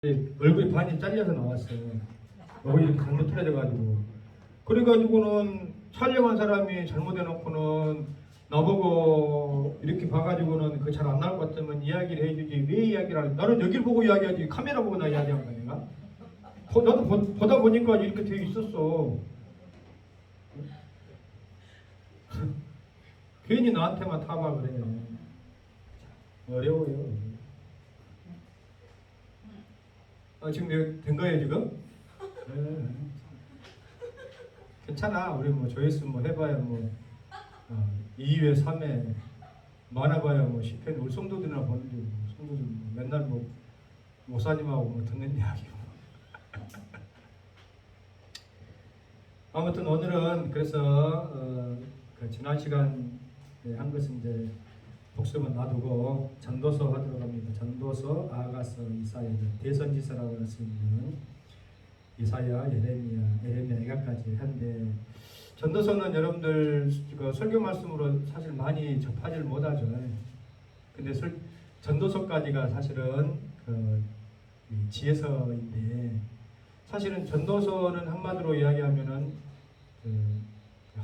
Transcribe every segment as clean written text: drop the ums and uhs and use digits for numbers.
얼굴이 반이 잘려서 나왔어요. 얼굴이 이렇게 잘못 틀어져가지고. 그래가지고는 촬영한 사람이 잘못해놓고는 나보고 이렇게 봐가지고는 그 잘 안 나올 것 같으면 이야기를 해주지. 왜 이야기를 하지? 나는 여길 보고 이야기하지. 카메라 보고 나 이야기한 거 아닌가? 나도 보다 보니까 이렇게 되어 있었어. 괜히 나한테만 타봐 그래. 어려워요. 지금 된 거예요 지금? 네. 괜찮아. 우리 뭐 조회수 뭐 해봐야 뭐 2회 3회 많아봐야 뭐 10회. 우리 성도들이나 보는데 뭐 성도들 뭐 맨날 뭐 목사님하고 뭐 듣는 이야기. 아무튼 오늘은 그래서 그 지난 시간에 한 것은 이제 복습은 놔두고 전도서 하도록 합니다. 전도서, 아가서, 이사야, 대선지서라고 할 수 있는 이사야, 예레미야, 이가까지 한데 전도서는 여러분들 그 설교 말씀으로 사실 많이 접하지를 못하죠. 근데 전도서까지가 사실은 그 지혜서인데 사실은 전도서는 한마디로 이야기하면은 그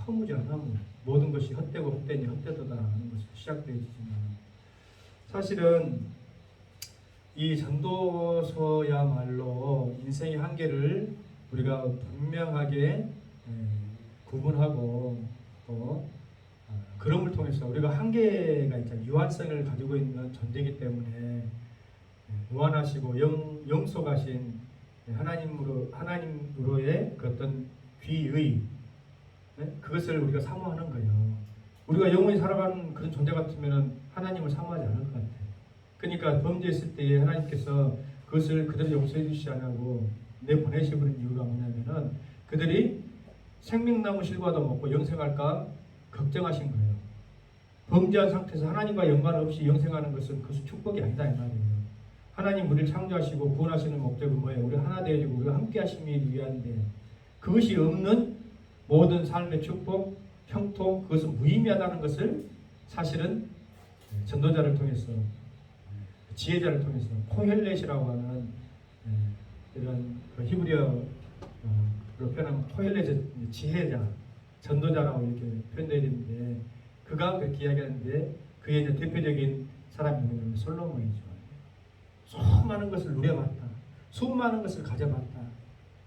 허무죠, 허무. 모든 것이 헛되고 헛되니 헛되도다라는 것이 시작되어 있지만 사실은 이 전도서야말로 인생의 한계를 우리가 분명하게 구분하고 또 그럼을 통해서 우리가 한계가 있잖아요. 유한성을 가지고 있는 존재이기 때문에 무한하시고 영속하신 하나님으로의 그 어떤 귀의 그것을 우리가 사모하는 거예요. 우리가 영원히 살아가는 그런 존재 같으면 하나님을 사모하지 않을 것 같아요. 그러니까 범죄했을 때에 하나님께서 그것을 그대로 용서해 주시지 않고 내보내시버린 이유가 뭐냐면은 그들이 생명나무 실과도 먹고 영생할까 걱정하신 거예요. 범죄한 상태에서 하나님과 연관 없이 영생하는 것은 그것은 축복이 아니다 이 말이에요. 하나님 우리를 창조하시고 구원하시는 목적은 뭐예요? 우리 하나 되어지고 우리가 함께 하심이 위한데 그것이 없는 모든 삶의 축복, 형통 그것은 무의미하다는 것을 사실은 전도자를 통해서 지혜자를 통해서 코헬렛이라고 하는 이런 그 히브리어로 표현하면 코헬렛 지혜자, 전도자라고 이렇게 표현되어 있는데 그가 그렇게 이야기하는데 그의 이제 대표적인 사람이 누구냐면 솔로몬이죠. 수많은 것을 누려봤다. 수많은 것을 가져봤다.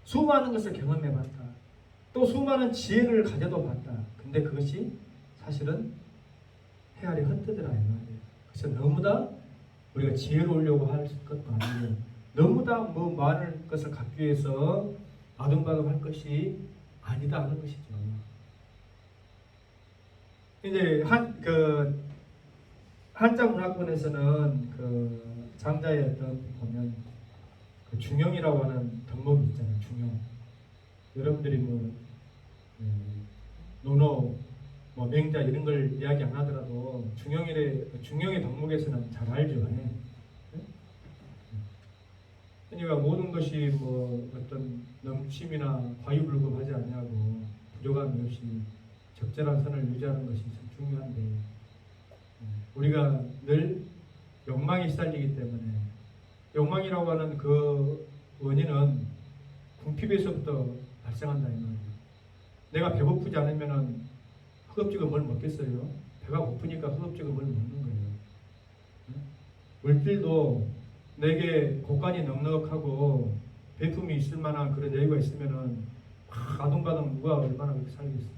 수많은 것을 경험해봤다. 또 수많은 지혜를 가져도 봤다. 근데 그것이 사실은 헤아리 헛되더라 이 말이에요. 그래서 너무나 우리가 지혜로우려고 할 것도 아니고 너무나 뭐 많은 것을 갖기 위해서 아둥바둥할 것이 아니다 하는 것이죠. 이제 한자 문학권에서는 그 장자의 어떤 보면 그 중용이라고 하는 덕목이 있잖아요. 중용. 여러분들이 뭐 논어, 뭐 맹자 이런 걸 이야기 안 하더라도 중용의 덕목에서는 잘 알죠. 그러니까 모든 것이 뭐 어떤 넘침이나 과유불급하지 아니하고 부족함이 없이 적절한 선을 유지하는 것이 참 중요한데 우리가 늘 욕망이 시달리기 때문에 욕망이라고 하는 그 원인은 궁핍에서부터 발생한다 이 말이에요. 내가 배고프지 않으면은 허겁지겁 뭘 먹겠어요? 배가 고프니까 허겁지겁 뭘 먹는 거예요. 물질도 내게 곳간이 넉넉하고 배품이 있을 만한 그런 여유가 있으면은 아둥바둥 누가 얼마나 그렇게 살겠어요.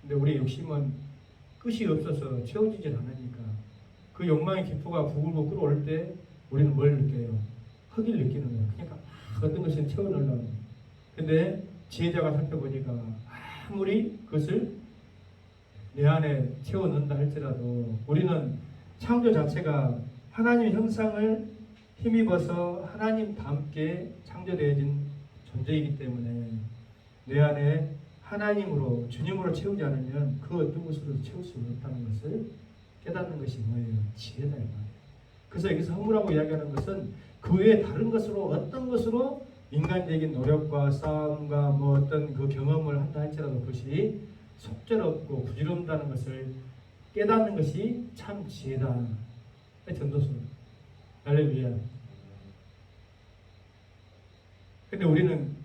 근데 우리의 욕심은 끝이 없어서 채워지질 않으니까 그 욕망의 기포가 부글부글 끓어올 때 우리는 뭘 느껴요? 허기를 느끼는 거예요. 그러니까 어떤 것을 채워넣으려고. 근데 지혜자가 살펴보니까 아무리 그것을 내 안에 채워넣는다 할지라도 우리는 창조 자체가 하나님의 형상을 힘입어서 하나님과 함께 창조되어진 존재이기 때문에 내 안에 하나님으로 주님으로 채우지 않으면 그 어떤 것으로 채울 수 없다는 것을 깨닫는 것이 뭐예요? 지혜다 이 말이에요. 그래서 여기서 허무라고 이야기하는 것은 그 외에 다른 것으로 어떤 것으로 인간적인 노력과 싸움과 뭐 어떤 그 경험을 한다 할지라도 그것이 속절없고 부질없다는 것을 깨닫는 것이 참 지혜다. 전도서. 할렐루야. 근데 우리는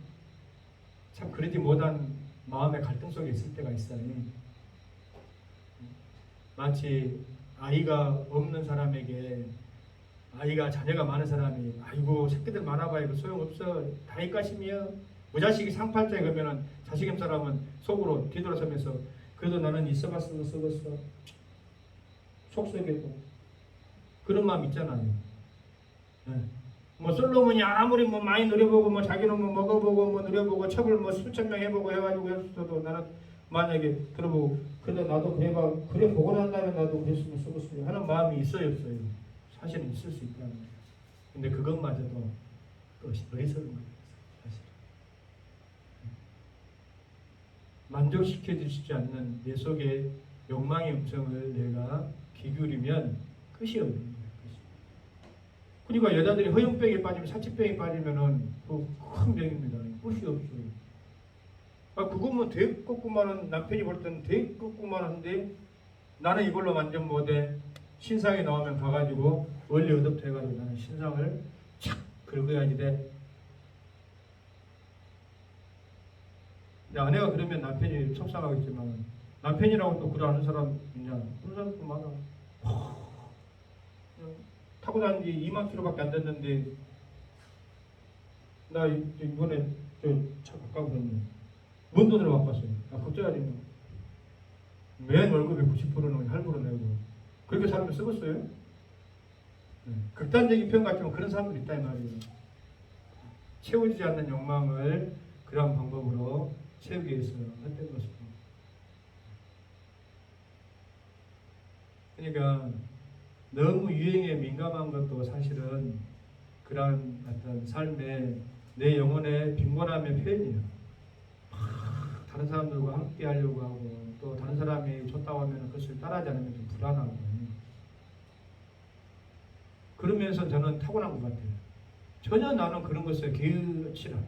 참 그러지 못한 마음의 갈등 속에 있을 때가 있어요. 마치 아이가 없는 사람에게 아이가 자녀가 많은 사람이 아이고 새끼들 많아봐야 그 소용없어 다 이까심이야 무자식이 상팔자에 그러면은 자식임 사람은 속으로 뒤돌아서면서 그래도 나는 있어봤으면 썩었어 속썩이고 그런 마음 있잖아요. 네. 뭐 솔로몬이 아무리 뭐 많이 누려보고 뭐 자기는 뭐 먹어보고 뭐 누려보고 첩을 뭐 수천 명 해보고 해가지고 했어도 나는 만약에 들어보고 그래 나도 그래 보고 난 다음에 나도 그랬으면 썩었어요 하는 마음이 있어요 없어요? 사실은 있을 수 있다는 거예요. 근데 그것마저도 또 어리석은 거예요. 사실 만족시켜 주시지 않는 내 속의 욕망의 음성을 내가 기울이면 끝이 없는 거예요. 그러니까 여자들이 허용병에 빠지면 사치병에 빠지면은 큰 병입니다. 끝이 없어요. 아 그거면 되겠구만은 남편이 볼 때는 되겠구만한데 나는 이걸로 완전 못해. 신상에 나오면 가가지고 원리 얻어부터 해가지고 나는 신상을 착 긁어야지 돼. 아내가 그러면 남편이 속상하겠지만 남편이라고 또 그러는 사람 있냐? 그런 사람도 많아. 타고 다닌 지 2만 킬로밖에 안 됐는데 나 이번에 차 바꿔봤는데 뭔 돈으로 바꿨어요? 걱정하지 뭐. 맨 월급의 90%는 할부로 내고 그렇게 살면 썩었어요? 네. 극단적인 표현 같지만 그런 사람들이 있다 이 말이에요. 채워지지 않는 욕망을 그런 방법으로 채우기 위해서 했던 것입니다. 그러니까 너무 유행에 민감한 것도 사실은 그런 어떤 삶의 내 영혼의 빈곤함의 표현이에요. 다른 사람들과 함께 하려고 하고 또 다른 사람이 좋다고 하면 그것을 따라하지 않으면 좀 불안하고 그러면서 저는 타고난 것 같아요. 전혀 나는 그런 것에 개의치 않아요.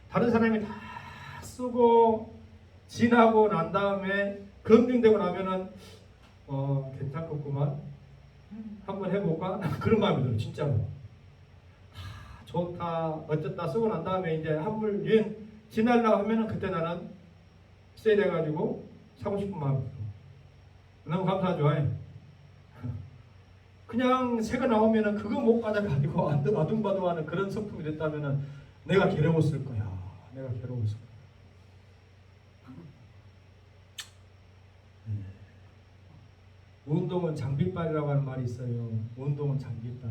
다른 사람이 다 쓰고 지나고 난 다음에 검증되고 나면은 괜찮겠구만 한번 해볼까? 그런 마음이 들어요. 진짜로. 좋다 어쨌다 쓰고 난 다음에 이제 한물 유행 지나려고 하면은 그때 나는 세일해가지고 사고 싶은 마음이 들어. 너무 감사하죠. 그냥 새가 나오면은 그거 못 가져가지고 아둥바둥하는 그런 성품이 됐다면은 내가 괴로웠을 거야. 내가 괴로웠을 거야. 운동은 장비빨이라고 하는 말이 있어요. 운동은 장비빨.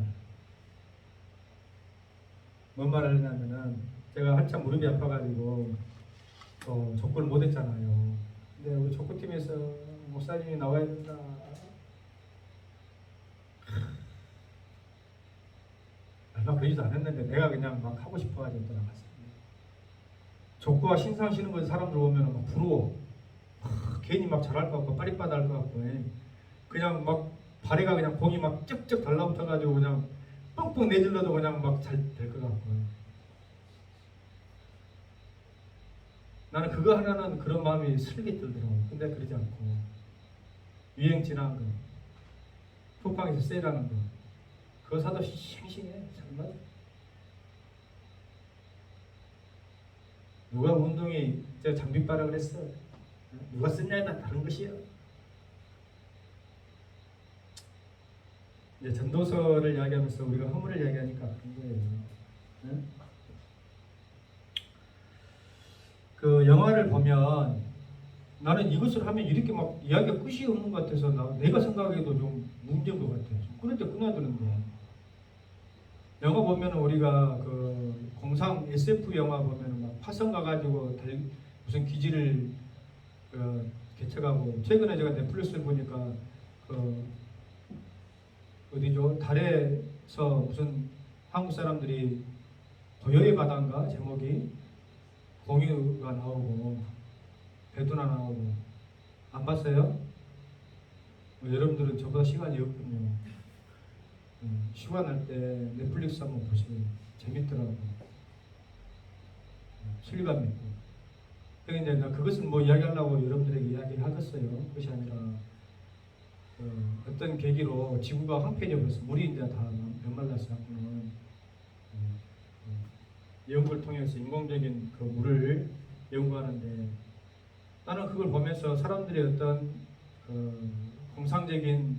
뭔 말을 하냐면은 제가 한참 무릎이 아파가지고 족구를 못했잖아요. 근데 우리 족구팀에서 목사님이 나와야 된다. 얼마 그러지도 않았는데 내가 그냥 막 하고 싶어가지고 나갔어요. 족구와 신상 신는 거 사람들 오면 막 부러워. 괜히 막 잘할 것 같고 빠릿빠릿 할것 같고 그냥 막 발에가 그냥 공이 막 쩍쩍 달라붙어가지고 그냥 뻥뻥 내질러도 그냥 막 잘 될 것 같고 나는 그거 하나는 그런 마음이 슬게 들더라고. 근데 그러지 않고 유행 지난 거 쿠팡에서 세일하는 거 그거 사도 싱싱해. 정말 누가 운동이 장비빨이라고 그랬어. 누가 쓰냐에 따라 다른 것이요. 이제 전도서를 이야기하면서 우리가 허물을 이야기하니까 그런 거예요. 네? 그 영화를 보면 나는 이것을 하면 이렇게 막 이야기가 끝이 없는 것 같아서 내가 생각해도 좀 문제인 것 같아요. 끊을 때 끊어야 되는데 영화 보면은 우리가 그 공상 SF 영화 보면은 막 화성 가가지고 무슨 기지를 개척하고 최근에 제가 넷플릭스를 보니까 어디죠? 달에서 무슨 한국 사람들이 고요의 바다인가 제목이 공유가 나오고 배두나 나오고 안 봤어요? 여러분들은 저보다 시간이 없군요. 시간 날 때 넷플릭스 한번 보시면 재밌더라고요. 실감 있고. 그러니까 이제 그것은 뭐 이야기하려고 여러분들에게 이야기하겠어요. 그것이 아니라 어떤 계기로 지구가 황폐해져 버렸어. 물이 이제 다 메말라서 갖고는 연구를 통해서 인공적인 그 물을 연구하는데 나는 그걸 보면서 사람들의 어떤 공상적인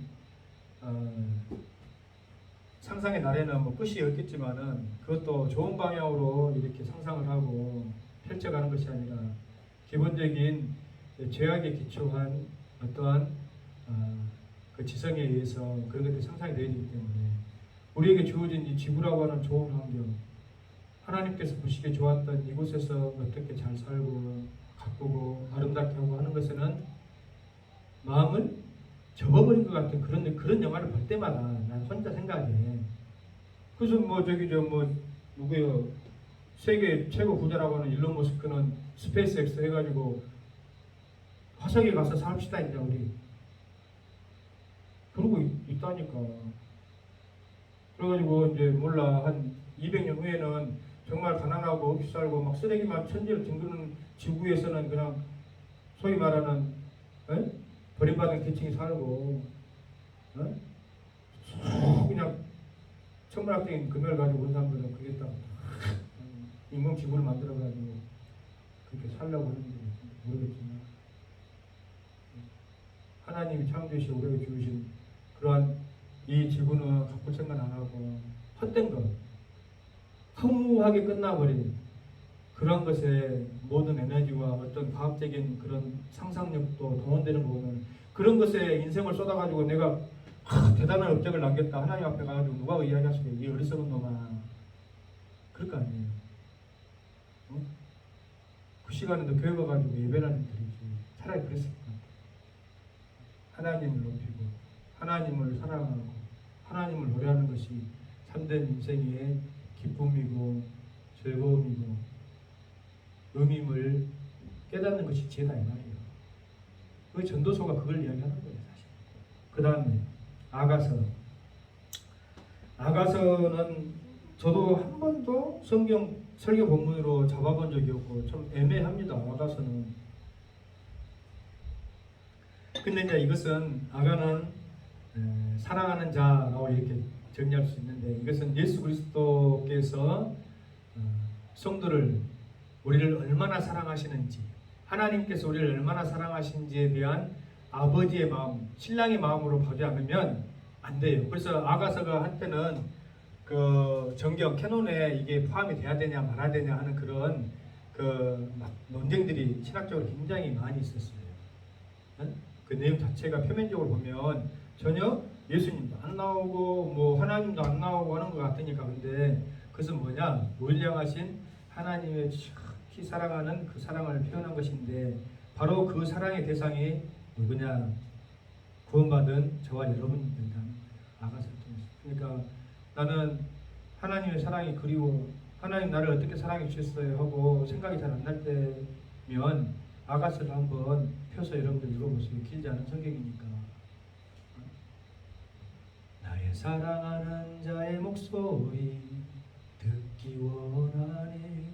상상의 날에는 뭐 끝이 없겠지만은 그것도 좋은 방향으로 이렇게 상상을 하고 펼쳐가는 것이 아니라 기본적인 죄악에 기초한 어떠한 그 지성에 의해서 그런 것들이 상상이 되어야 되기 때문에 우리에게 주어진 이 지구라고 하는 좋은 환경, 하나님께서 보시기에 좋았던 이곳에서 어떻게 잘 살고 가꾸고 아름답게 하고 하는 것에는 마음을 접어버린 것 같은 그런 영화를 볼 때마다 난 혼자 생각해. 그래서 뭐 저기 누구요? 세계 최고 부자라고 하는 일론 머스크는 스페이스X 해가지고 화성에 가서 삽시다 이제 우리 그러고 있다니까. 그래가지고 이제 몰라 한 200년 후에는 정말 가난하고 없이 살고 막 쓰레기만 천지를 뒹구는 지구에서는 그냥 소위 말하는 버림받은 계층이 살고 그냥 천문학적인 금을 가지고 온 사람들은 그게 딱 인공지구를 만들어가지고 그렇게 살려고 하는지 모르겠지만 하나님이 창조시 우리에게 주신 그러한 이 지구는 가꿀 생각 안 하고 헛된 것, 허무하게 끝나버린 그런 것에 모든 에너지와 어떤 과학적인 그런 상상력도 동원되는 거 보면 그런 것에 인생을 쏟아가지고 내가 대단한 업적을 남겼다 하나님 앞에 가가지고 누가 이야기하시게 이 어리석은 놈아 그럴 거 아니에요. 그 시간에도 교회 가가지고 예배라는 드리지 차라리 그랬을 것 같아요. 하나님을 높이고 하나님을 사랑하고 하나님을 노래하는 것이 참된 인생의 기쁨이고 즐거움이고 의미를 깨닫는 것이 죄다 이 말이에요. 그 전도서가 그걸 이야기하는 거예요, 사실. 그 다음에 아가서는 저도 한 번도 성경 설교 본문으로 잡아본 적이 없고 좀 애매합니다. 아가서는. 근데 이제 이것은 아가는 사랑하는 자라고 이렇게 정리할 수 있는데 이것은 예수 그리스도께서 성도를 우리를 얼마나 사랑하시는지 하나님께서 우리를 얼마나 사랑하시는지에 대한 아버지의 마음, 신랑의 마음으로 보지 않으면 안 돼요. 그래서 아가서가 한때는 그 정경 캐논에 이게 포함이 돼야 되냐 말아야 되냐 하는 그런 막 논쟁들이 신학적으로 굉장히 많이 있었어요. 그 내용 자체가 표면적으로 보면 전혀 예수님도 안 나오고 뭐 하나님도 안 나오고 하는 것 같으니까. 근데 그것은 뭐냐? 우리를 향하신 하나님의 지극히 사랑하는 그 사랑을 표현한 것인데 바로 그 사랑의 대상이 누구냐? 구원받은 저와 여러분들이란 아가서를 통해서. 그러니까 나는 하나님의 사랑이 그리워 하나님 나를 어떻게 사랑해 주셨어요 하고 생각이 잘 안 날 때면 아가서를 한번 펴서 여러분들 읽어보세요. 길지 않은 성경이니까. 나의 사랑하는 자의 목소리 듣기 원하네.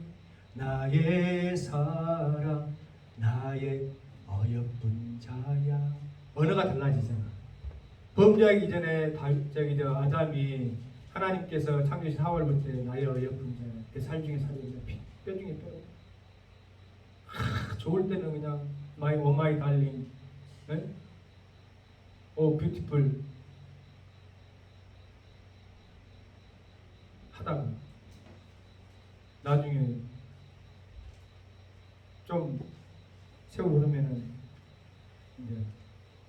나의 사랑 나의 어여쁜 자야. 언어가 달라지잖아. 범죄하기 전에 아담이 하나님께서 창조신 하와를 볼 때 나의 어여쁜 자야. 그 살 중에 살이 뼈 중에 뼈. 좋을 때는 그냥 my oh my darling, oh beautiful 하다가 나중에 좀 세월 흐르면은 이제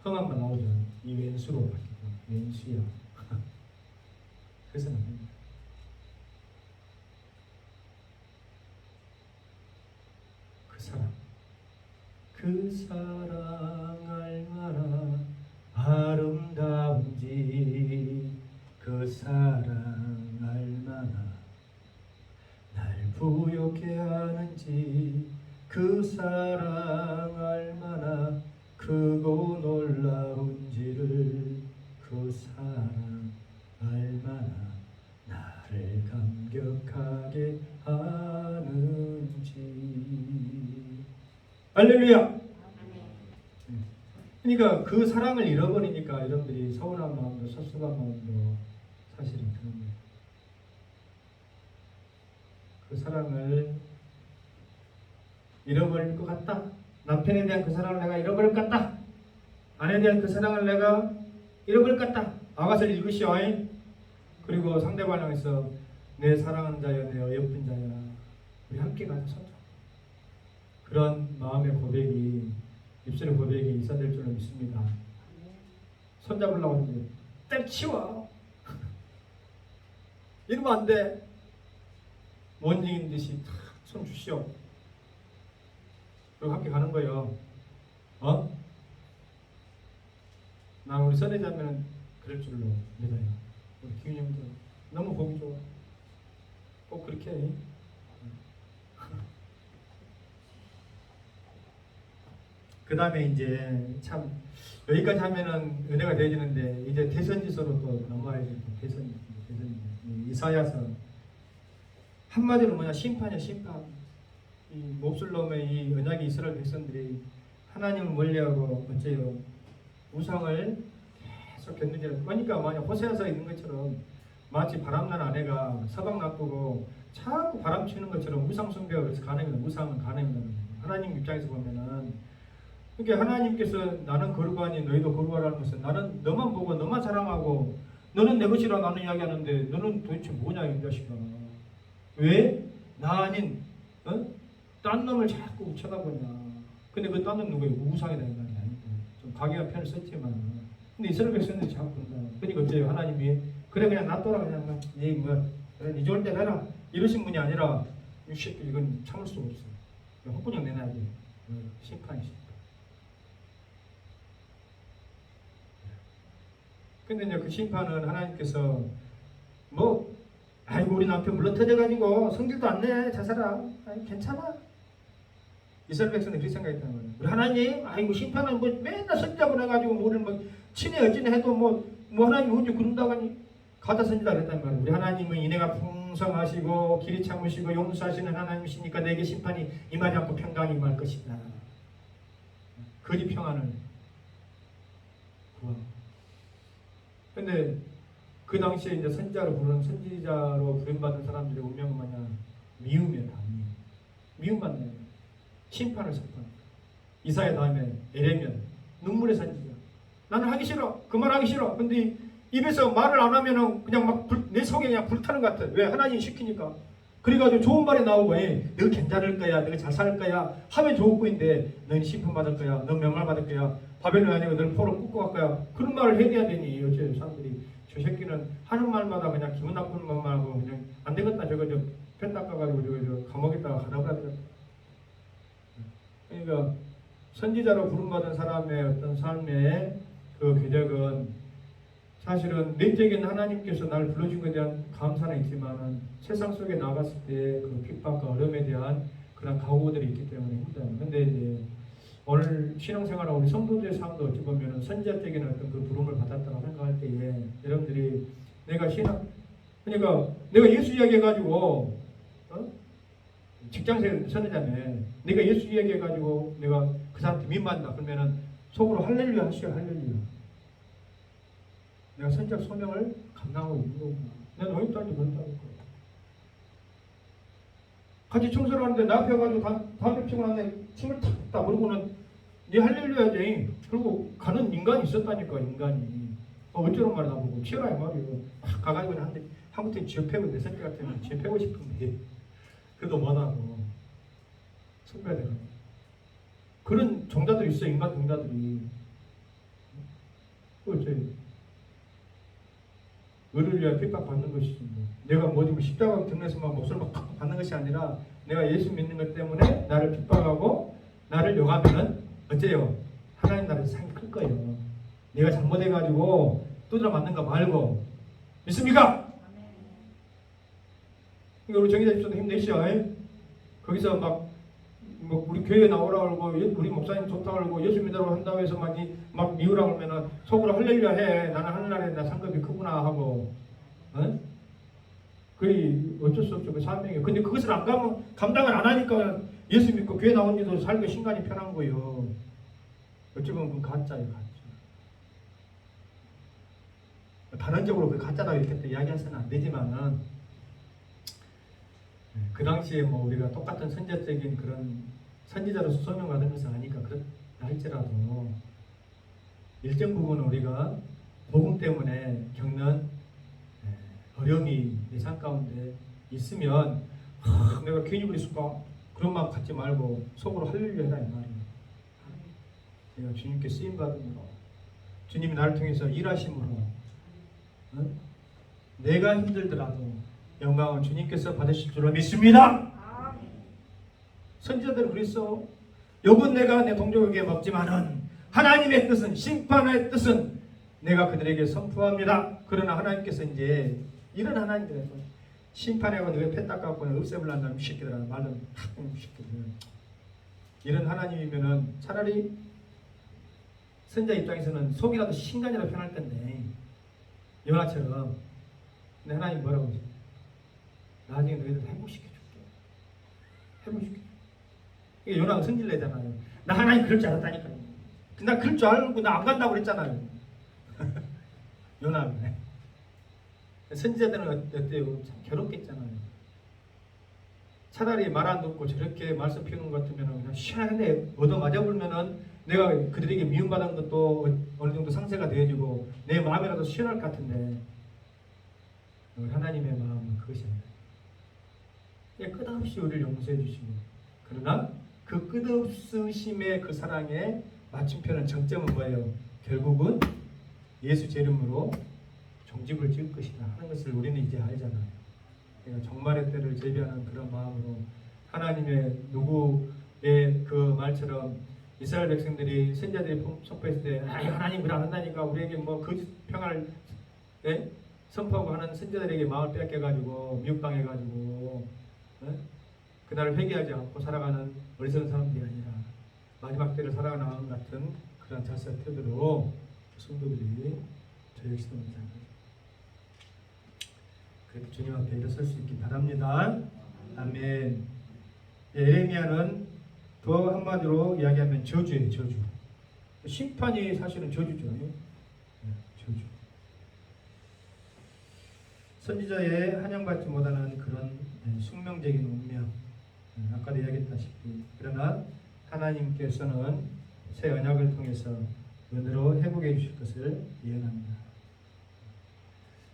흥한번 나오죠. 이 왼수로 바뀌고 왼수야. 그래서는 안 됩니다. 그 사랑 얼마나 아름다운지 그 사랑 얼마나 날 부욕해 하는지 그 사랑 얼마나 크고 놀라운지를 그 사랑 얼마나 나를 감격하게 하는지. 할렐루야. 그러니까 그 사랑을 잃어버리니까 여러분들이 서운한 마음도 섭섭한 마음도 사실은 드는 거예요. 그 사랑을 잃어버릴 것 같다. 남편에 대한 그 사랑을 내가 잃어버릴 것 같다. 아내에 대한 그 사랑을 내가 잃어버릴 것 같다. 아가서를 읽으시오. 그리고 상대방을 향해서 내 사랑하는 자여, 내 어여쁜 자여, 우리 함께 가자 손잡. 그런 마음의 고백이, 입술의 고백이 있어야 될 줄로 믿습니다. 손잡으려고 하는데 때려치워. 이러면 안 돼. 원징인 듯이 손 주시오. 그리고 함께 가는 거예요. 나 우리 선혜자매는 그럴 줄로 믿어요. 우리 기훈이 형도 너무 보기 좋아. 꼭 그렇게 해. 그 다음에 이제 참 여기까지 하면은 은혜가 되어지는데 이제 대선지서로 또 넘어야지. 대선 이사야서 한마디로 뭐냐, 심판이야, 심판. 이 몹쓸 놈의 이 언약의 이스라엘 백성들이 하나님을 멀리하고 어째요, 우상을 계속 견디는. 그러니까 만약 호세아서에 있는 것처럼 마치 바람난 아내가 서방 놔두고 자꾸 바람 치는 것처럼 우상 숭배가 그래서 가능합니다. 우상은 가능합니다. 하나님 입장에서 보면은, 그러니까 하나님께서 나는 거룩하니 너희도 거룩하라는 것은 나는 너만 보고 너만 사랑하고 너는 내 것이라 나는 이야기하는데 너는 도대체 뭐냐 이 자식아. 왜? 나 아닌 딴 놈을 자꾸 쳐다보냐. 근데 그 딴 놈 누구예요? 우상이다 이 말이 아니고 좀 과격한 편을 썼지만, 근데 이스라엘 백성들이 자꾸 본다. 그러니까 어째요? 하나님이 그래 그냥 놔둬라, 그냥 그래 네 좋을 때 해라 이러신 분이 아니라 이 새끼 이건 참을 수 없어. 헛구녕 내놔야 돼. 심판이. 근데 이제 그 심판은 하나님께서 아이고 우리 남편 물러터져가지고 성질도 안 내, 잘 살아, 아니 괜찮아. 이스라엘 백성들이 그렇게 생각했다는 거예요. 우리 하나님, 아이고 심판은 맨날 선지자고 해가지고 우리를 친해 어찌네 해도 뭐 하나님 언제 그런다고 하니 가짜 선지자 그랬단 말이에요. 우리 하나님은 인애가 풍성하시고 길이 참으시고 용서하시는 하나님이시니까 내게 심판이 임하지 않고 평강이 임할 것이다. 그리 평안을 구하. 근데 그 당시에 이제 선지자로 부름받은 사람들의 운명은 뭐냐? 미움이다. 미움받는 심판을 선포한다. 이사야 다음에 에레미야, 눈물의 선지자. 나는 하기 싫어. 그 말 하기 싫어. 근데 입에서 말을 안 하면은 그냥 내 속에 그냥 불타는 것 같아. 왜? 하나님이 시키니까. 그래가지고 좋은 말이 나오고, 너 괜찮을 거야, 너 잘 살 거야 하면 좋을 거인데, 너는 심판받을 거야, 너 명말받을 거야, 바벨론 아니고 너는 포로 꽂고 갈 거야. 그런 말을 해야 되니 어째 사람들이 저 새끼는 하는 말마다 그냥 기분 나쁜 말만 하고 그냥 안 되겠다, 저거 펜 닦아가지고 저거 감옥에다가 가라버려. 그러니까 선지자로 부름받은 사람의 어떤 삶의 그 궤적은 사실은 내적인 하나님께서 나를 불러준 것에 대한 감사는 있지만은 세상 속에 나갔을 때 그 핍박과 어려움에 대한 그런 각오들이 있기 때문에 힘들어요. 근데 이제 오늘 신앙생활하고 우리 성도들의 삶도 어찌 보면 선지자적인 어떤 그 부름을 받았다고 생각할 때에 여러분들이 그러니까 내가 예수 이야기해가지고 직장생 선지자면 내가 예수 이야기해가지고 내가 그 사람한테 민망한다 그러면은 속으로 할렐루야 하시오. 할렐루야. 내가 선지자 소명을 감당하고 있는 거구나. 내 노인 딸도 그런다니까. 같이 청소를 하는데 나 앞에 가지고 담배 피고 나는데 침을 탁 그러고는 네 할렐루야지. 그리고 가는 인간이 있었다니까. 인간이 어쩌란 말을 나보고 치어라 이 말이에요. 가가지고 한 군데 쥐어패고 내 새끼 같으면 쥐어패고 싶은데 그래도 뭐하고 선배야 되나. 그런 종자들이 있어. 인간 종자들이. 어째 의를 위하여 핍박받는 것이지. 내가 십자가 등에서만 목소리 막 받는 것이 아니라 내가 예수 믿는 것 때문에 나를 핍박하고 나를 욕하면은 어째요? 하나님 나라에서 상이 클 거예요. 내가 잘못해가지고 두드려 맞는 거 말고. 믿습니까? 그러니까 우리 정의자 집사도 힘내시오. 거기서 우리 교회에 나오라고 그러고 우리 목사님 좋다고 그러고 예수 믿으라고 한다고 해서 막 미우라고 하면은 속으로 할렐루야 해. 나는 하늘나라에 나 상급이 크구나 하고. 그게 어쩔 수 없죠. 그 사명이에요. 근데 그것을 안 가면 감당을 안 하니까 예수 믿고 교회 나온 지도 살기 신간이 편한 거예요. 어찌 보면 그 가짜예요. 가짜. 단언적으로 그 가짜다 이렇게 또 이야기해서는 안 되지만은 그 당시에 뭐 우리가 똑같은 선지자적인 그런 선지자로서 소명받은 것은 아니까 그렇다 할지라도 일정 부분은 우리가 복음 때문에 겪는 어려움이 내 삶 가운데 있으면 내가 괜히 그랬을까? 그런 마음 갖지 말고 속으로 할렐루야 해라 이 말이에요. 내가 주님께 쓰임받음으로 주님이 나를 통해서 일하심으로 내가 힘들더라도 영광은 주님께서 받으실 줄로 믿습니다. 선지자들은 그랬어. 욕은 내가 내 동족에게 먹지만은 하나님의 뜻은, 심판의 뜻은 내가 그들에게 선포합니다. 그러나 하나님께서 이제 이런 하나님들에서 심판하고 너희 패 닦아갖고 없애버린다는 새끼들아 말은 탁 새끼들 이런 하나님이면은 차라리 선자 입장에서는 속이라도 신간이라도 편할 텐데 요나처럼 근데 하나님 뭐라고 하죠? 나중에 너희들 회복시켜줄게. 회복시켜줄게. 이게 요나가 성질내잖아요. 나 하나님 그럴 줄 알았다니까요. 나 그럴 줄 알고 나 안 간다고 그랬잖아요. 요나가 선지자들은 어때요? 참 괴롭겠잖아요. 차라리 말 안 듣고 저렇게 말씀 피우는 것 같으면 그냥 시원하게 얻어맞아 불면은 내가 그들에게 미움받은 것도 어느 정도 상세가 되어지고 내 마음이라도 시원할 것 같은데 하나님의 마음은 그것이 아니라 끝없이 우리를 용서해 주시고 그러나 그 끝없으심의 그 사랑의 마침표는 정점은 뭐예요? 결국은 예수 제 이름으로 종집을 지을 것이다 하는 것을 우리는 이제 알잖아요. 그러니까 종말의 때를 제비하는 그런 마음으로 하나님의 누구의 그 말처럼 이스라엘 백성들이 선지자들이 선포했을 때 하나님 그래 안 한다니까 우리에게 뭐 거짓 평화를 선포하고 하는 선지자들에게 마음을 빼앗겨가지고 미혹당해가지고 그날을 회개하지 않고 살아가는 어리석은 사람들이 아니라 마지막 때를 살아가는 같은 그런 자세 태도로 성도들이 저 역시도 못합니다. 그렇게 주님 앞에 일어설 수 있기 바랍니다. 아멘. 에레미야는 더 한마디로 이야기하면 저주예요. 저주. 심판이 사실은 저주죠. 저주. 선지자의 환영받지 못하는 그런 숙명적인 운명. 아까도 이야기했다시피 그러나 하나님께서는 새 언약을 통해서 은혜로 회복해 주실 것을 예언합니다.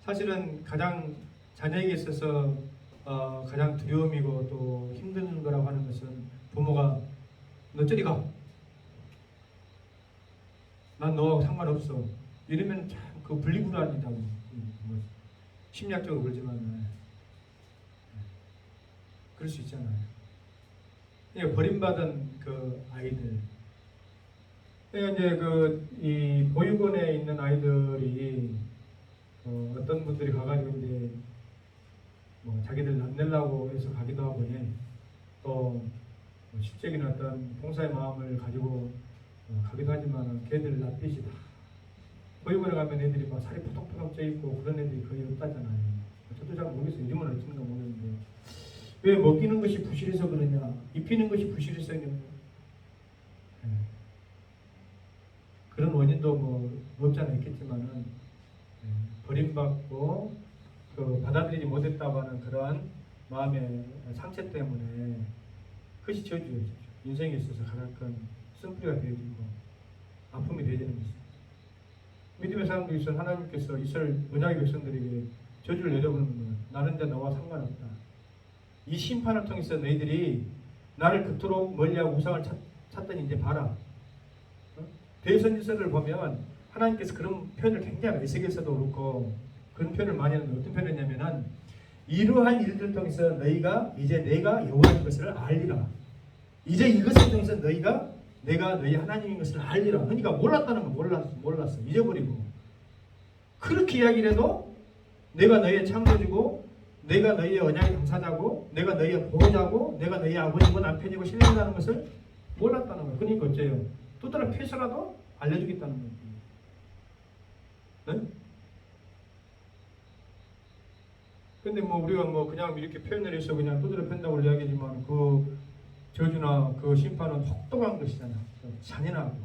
사실은 가장 자녀에게 있어서 가장 두려움이고 또 힘든 거라고 하는 것은 부모가 너 저리 가. 난 너하고 상관없어. 이러면 참 그 분리불안이다고 심리학적으로 그러지만 그럴 수 있잖아요. 그러니까 버림받은 그 아이들. 그러니까 이제 이 보육원에 있는 아이들이 어떤 분들이 가가지고 이제 뭐 자기들 남내려고 해서 가기도 하고 또 실적인 어떤 봉사의 마음을 가지고 가기도 하지만 걔들 낯빛이 다 보육원에 가면 애들이 막 살이 푸덕푸덕 쪄 있고 그런 애들이 거의 없다잖아요. 저도 잘 모르겠어요. 이름은 어떤가 모르는데 왜 먹이는 것이 부실해서 그러냐, 입히는 것이 부실해서 그러냐. 그런 원인도 뭐 없지 않아 있겠지만은 버림받고 받아들이지 못했다고 하는 그런 마음의 상처 때문에 그것이 저주예요. 인생에 있어서 가장 큰 쓴뿌리가 되어지고 아픔이 되어지는 것입니다. 믿음의 사람도 있어 하나님께서 이스라엘 언약의 백성들에게 저주를 내려보는 건 나는 데 너와 상관없다. 이 심판을 통해서 너희들이 나를 그토록 멀리하고 우상을 찾더니 이제 봐라. 대선지서를 보면 하나님께서 그런 표현을 굉장히 에스겔서도 그렇고 그런 표현을 많이 하는데 어떤 표현이냐면은 이러한 일들을 통해서 너희가 이제 내가 여호와인 것을 알리라. 이제 이것을 통해서 너희가 내가 너희 하나님인 것을 알리라. 그러니까 몰랐다는 건 몰랐어. 잊어버리고 그렇게 이야기를 해도 내가 너희의 창조주고 내가 너희의 언약의 당사자고 내가 너희의 보호자고 내가 너희의 아버지고 남편이고 신랑이라는 것을 몰랐다는 거예요. 그러니까 어째요? 또 다른 패서라도 알려주겠다는 거예요. 네? 근데 뭐 우리가 뭐 그냥 이렇게 표현을 해서 그냥 두드려 팬다고 이야기하지만 그 저주나 그 심판은 혹독한 것이잖아. 잔인하고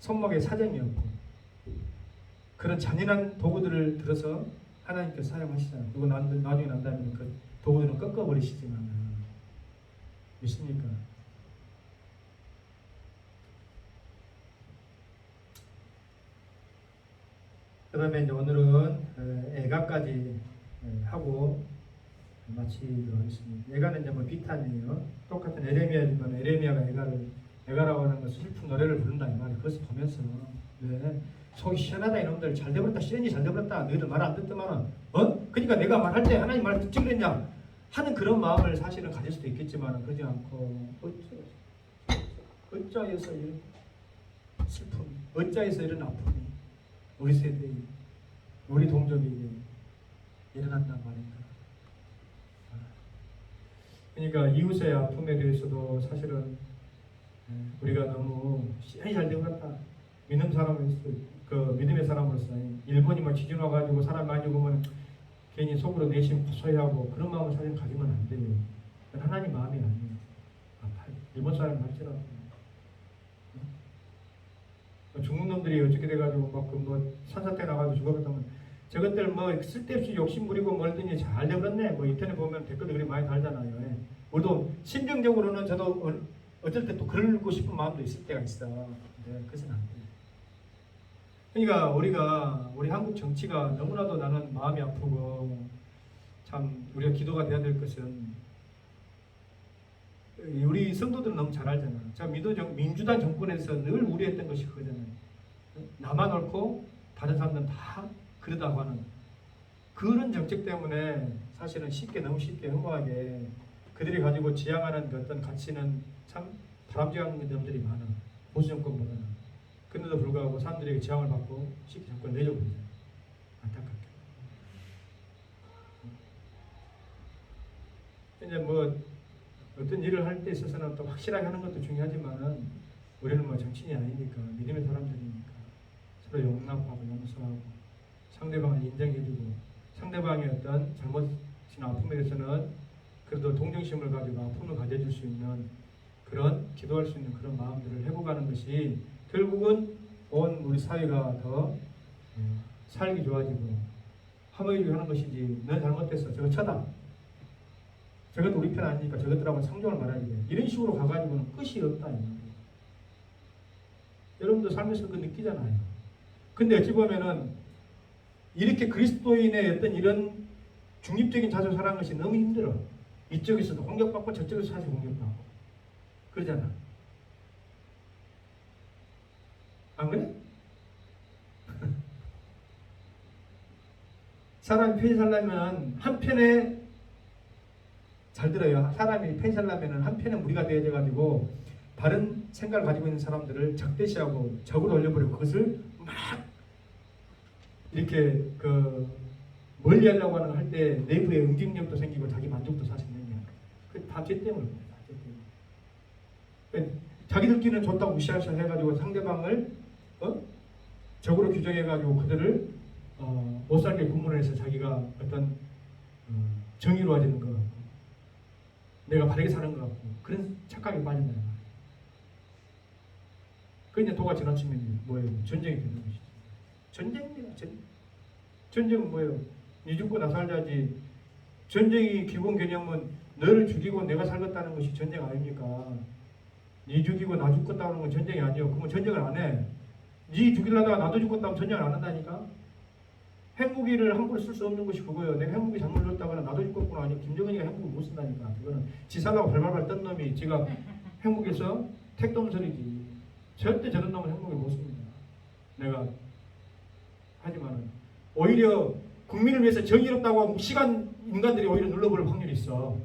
손목에 사정이 없고 그런 잔인한 도구들을 들어서 하나님께서 사용하시잖아요. 그리고 나중에 난다면 그 도구들은 꺾어버리시지만 믿습니까? 그 다음에 이제 오늘은 애가까지 하고 마치도록 하겠습니다. 애가는 이제 뭐 비탄이에요. 똑같은 에레미야지만 에레미야가 애가라고 하는 것은 슬픈 노래를 부른다 이 말이에요. 그것을 보면서 네, 속이 시원하다 이놈들 잘 되버렸다 시련이 잘 되버렸다 너희들 말 안 듣더만 그러니까 내가 말할 때 하나님 말 듣지 그랬냐 하는 그런 마음을 사실은 가질 수도 있겠지만 그러지 않고 어쩌에서 이런 슬픔 어쩌에서 이런 아픔이 우리 세대에 우리 동족에게 일어난단 말인가. 그러니까 이웃의 아픔에 대해서도 사실은 우리가 너무 시간이 잘 되고 갔다. 믿음의 사람으로서 일본이 막 지진 와가지고 사람 많이 죽으면 괜히 속으로 내심 고소해하고 그런 마음을 사실 가지면 안 돼요. 하나님 마음이 아니에요. 아파요. 일본 사람이 할지라도 중국 놈들이 어떻게 돼가지고 막 산사태 나가지고 죽어버렸다면 저것들 뭐 쓸데없이 욕심 부리고 멀더니 잘 되버렸네. 뭐 인터넷 보면 댓글도 그리 많이 달잖아요. 우리도 심정적으로는 저도 어쩔 때 또 그러고 싶은 마음도 있을 때가 있어. 근데 그것은 안 돼. 그러니까 우리 한국 정치가 너무나도 나는 마음이 아프고 참 우리가 기도가 돼야 될 것은 우리 성도들은 너무 잘 알잖아. 자, 민주당 정권에서 늘 우려했던 것이 그거잖아요. 나만 옳고 다른 사람들은 다 그러다고 하는 그런 정책 때문에 사실은 너무 쉽게 흠모하게 그들이 가지고 지향하는 어떤 가치는 참 바람직한 점들이 많아. 보수 정권보다는. 그런데도 불구하고 사람들에게 지향을 받고 쉽게 정권을 내려버리잖아요. 안타깝게. 이제 뭐 어떤 일을 할 때 있어서는 또 확실하게 하는 것도 중요하지만은 우리는 뭐 정치인이 아니니까 믿음의 사람들이니까 서로 용납하고 용서하고 상대방을 인정해주고 상대방의 어떤 잘못이나 아픔에 대해서는 그래도 동정심을 가지고 아픔을 가져줄 수 있는 그런 기도할 수 있는 그런 마음들을 회복하는 것이 결국은 온 우리 사회가 더 살기 좋아지고 화목해지고 하는 것이지 넌 잘못됐어 저거 쳐다 저것도 우리 편 아니니까 저것들하고 상종을 말하지 돼. 이런 식으로 가가지고는 끝이 없다. 여러분도 삶에서 그 느끼잖아요. 근데 어찌 보면은 이렇게 그리스도인의 어떤 이런 중립적인 자세로 살아가는 것이 너무 힘들어. 이쪽에서도 공격받고 저쪽에서 사실 공격받고 그러잖아. 안 그래? 사람이 편히 살려면 한편에 잘 들어요. 사람이 편히 살려면 한편에 무리가 되어져 가지고 다른 생각을 가지고 있는 사람들을 적대시하고 적으로 올려버리고 그것을 막 이렇게 멀리 하려고 할 때 내부에 응징력도 생기고 자기 만족도 사실 생겨요. 그다 죄 때문에 자기들끼리는 좋다고 무시하셔 해가지고 상대방을 적으로 규정해가지고 그들을 못 살게 구문해서 자기가 어떤 정의로워지는 것 같고 내가 바르게 사는 것 같고 그런 착각에 빠진다. 그 이제 도가 지나치면 뭐예요? 전쟁이 되는 것이죠. 전쟁입니다. 전쟁은 뭐예요? 니 죽고 나 살자지. 전쟁의 기본 개념은 너를 죽이고 내가 살겠다는 것이 전쟁 아닙니까? 니 죽이고 나 죽겠다는 건 전쟁이 아니에요. 그러면 전쟁을 안 해. 니 죽이려다가 나도 죽겠다면 전쟁을 안 한다니까? 핵무기를 함부로 쓸 수 없는 것이 그거예요. 내가 핵무기 잘못 넣었다거나 나도 죽겠구나. 아니 김정은이가 핵무기 못 쓴다니까. 그거는 지 살라고 발발발 뜬 놈이 지가 핵무기에서 택돔설이지. 절대 저런 놈은 핵무기 못 씁니다. 내가 하지만은 오히려 국민을 위해서 정의롭다고 하고 시간 인간들이 오히려 눌러버릴 확률이 있어.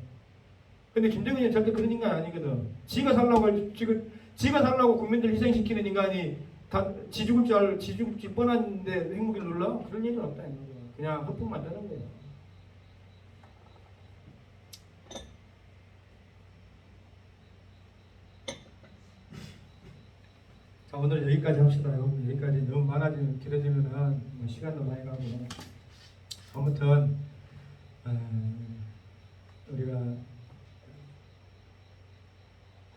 근데 김정은이는 절대 그런 인간이 아니거든. 지가 살라고 국민들 희생시키는 인간이 다 지 죽을 줄 뻔한데 핵무기를 눌러? 그런 일은 없다. 그냥 헛분 만드는 거예요. 자, 오늘 여기까지 합시다. 여기까지 너무 길어지면은 뭐 시간도 많이 가고. 아무튼 우리가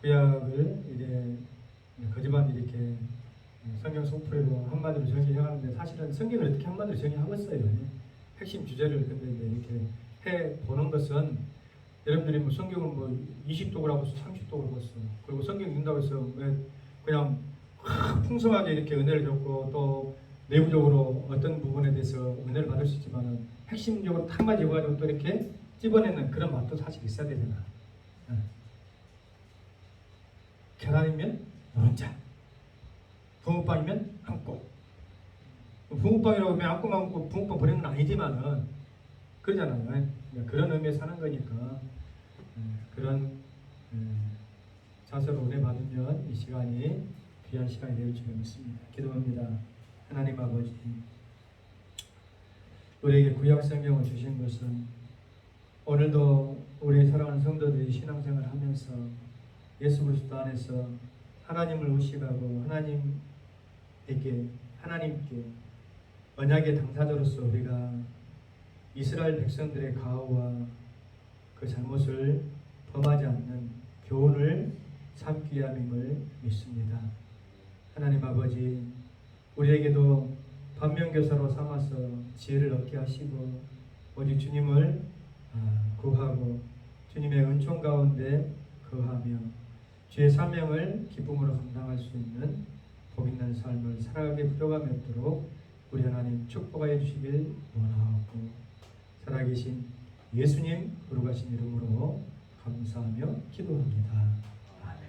구약을 이제 거지만 이렇게 성경 속풀이로 한마디로 정리해가는데 사실은 성경을 어떻게 한마디로 정리하고 있어요. 핵심 주제를 근데 이제 이렇게 해 보는 것은 여러분들이 뭐 성경을 뭐 20독을 하고 30독을 봤어. 그리고 성경 읽는다고 해서 왜 그냥 풍성하게 이렇게 은혜를 줬고 또 내부적으로 어떤 부분에 대해서 은혜를 받을 수 있지만은 핵심적으로 한마디 읽어가지고 또 이렇게 찝어내는 그런 맛도 사실 있어야 되잖아. 응. 계란이면 노른자, 붕어빵이면 한국. 붕어빵이라고 하면 안고만 먹고 붕어빵 버리는 건 아니지만은 그러잖아요. 그런 의미에서 사는 거니까 그런 자세로 은혜 받으면 이 시간이 귀한 시간이 될 줄 믿습니다. 기도합니다. 하나님 아버지, 우리에게 구약 성경을 주신 것은 오늘도 우리 사랑하는 성도들이 신앙생활을 하면서 예수 그리스도 안에서 하나님을 의식하고 하나님께 언약의 당사자로서 우리가 이스라엘 백성들의 가호와 그 잘못을 범하지 않는 교훈을 삼기 위함임을 믿습니다. 하나님 아버지, 우리에게도 반면교사로 삼아서 지혜를 얻게 하시고 오직 주님을 구하고 주님의 은총 가운데 거하며 주의 사명을 기쁨으로 감당할 수 있는 복 있는 삶을 살아가게 부족함이 없도록 우리 하나님 축복하여 주시길 원하고 살아계신 예수님 거룩하신 이름으로 감사하며 기도합니다. 아멘.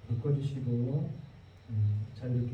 불 꺼주시고 자유롭게